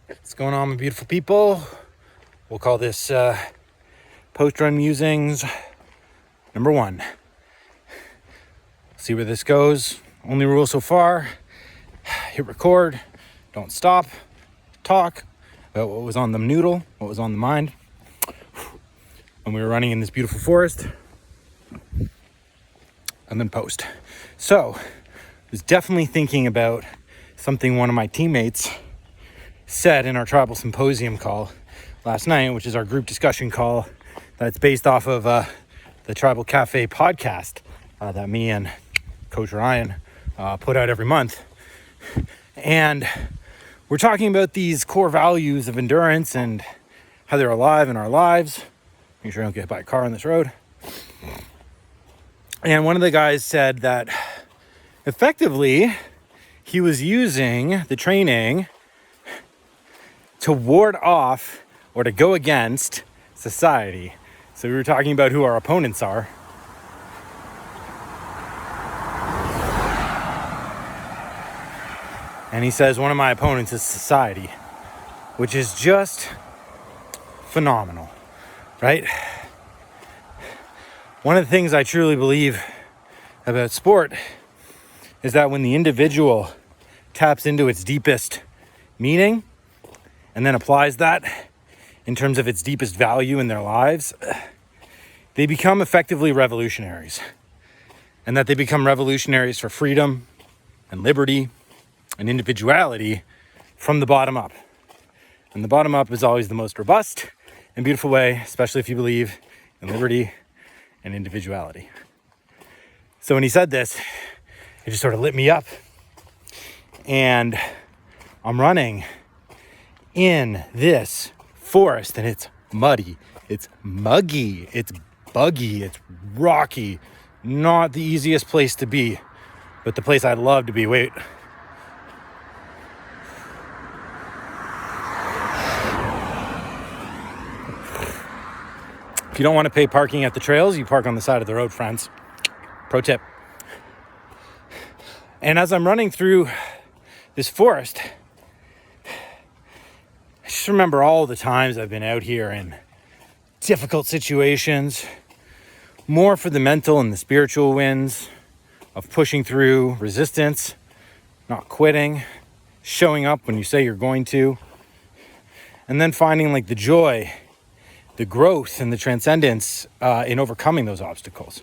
What's going on, my beautiful people? We'll call this post-run musings number 1. See where this goes. Only rule so far, hit record, don't stop, talk about what was on the noodle, what was on the mind when we were running in this beautiful forest, and then post. So, I was definitely thinking about something one of my teammates said in our tribal symposium call last night, which is our group discussion call that's based off of the Tribal Cafe podcast that me and Coach Ryan put out every month. And we're talking about these core values of endurance and how they're alive in our lives. Make sure I don't get hit by a car on this road. And one of the guys said that effectively he was using the training to ward off or to go against society. So we were talking about who our opponents are. And he says one of my opponents is society, which is just phenomenal, right? One of the things I truly believe about sport is that when the individual taps into its deepest meaning and then applies that in terms of its deepest value in their lives, they become effectively revolutionaries. And that they become revolutionaries for freedom and liberty and individuality from the bottom up. And the bottom up is always the most robust and beautiful way, especially if you believe in liberty and individuality. So when he said this, it just sort of lit me up. And I'm running in this forest and it's muddy, it's muggy, it's buggy, it's rocky. Not the easiest place to be, but the place I'd love to be. Wait. If you don't want to pay parking at the trails, you park on the side of the road, friends. Pro tip. And as I'm running through this forest, I just remember all the times I've been out here in difficult situations, more for the mental and the spiritual wins of pushing through resistance, not quitting, showing up when you say you're going to, and then finding like the joy, the growth, and the transcendence in overcoming those obstacles.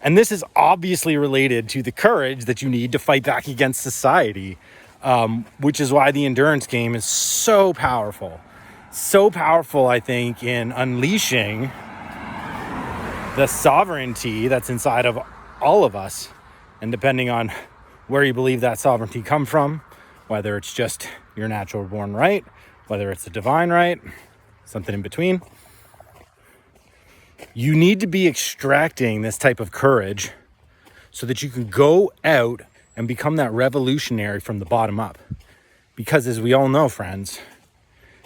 And this is obviously related to the courage that you need to fight back against society, which is why the endurance game is so powerful. So powerful, I think, in unleashing the sovereignty that's inside of all of us. And depending on where you believe that sovereignty come from, whether it's just your natural born right, whether it's a divine right, something in between, you need to be extracting this type of courage so that you can go out and become that revolutionary from the bottom up. Because as we all know, friends,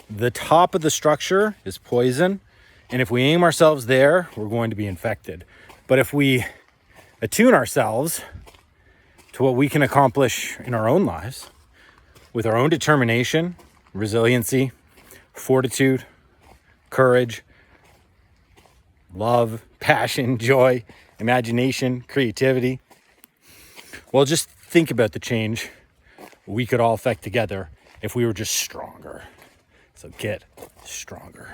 the top of the structure is poison. And if we aim ourselves there, we're going to be infected. But if we attune ourselves to what we can accomplish in our own lives with our own determination, resiliency, fortitude, courage, love, passion, joy, imagination, creativity. Well, just think about the change we could all affect together if we were just stronger. So get stronger.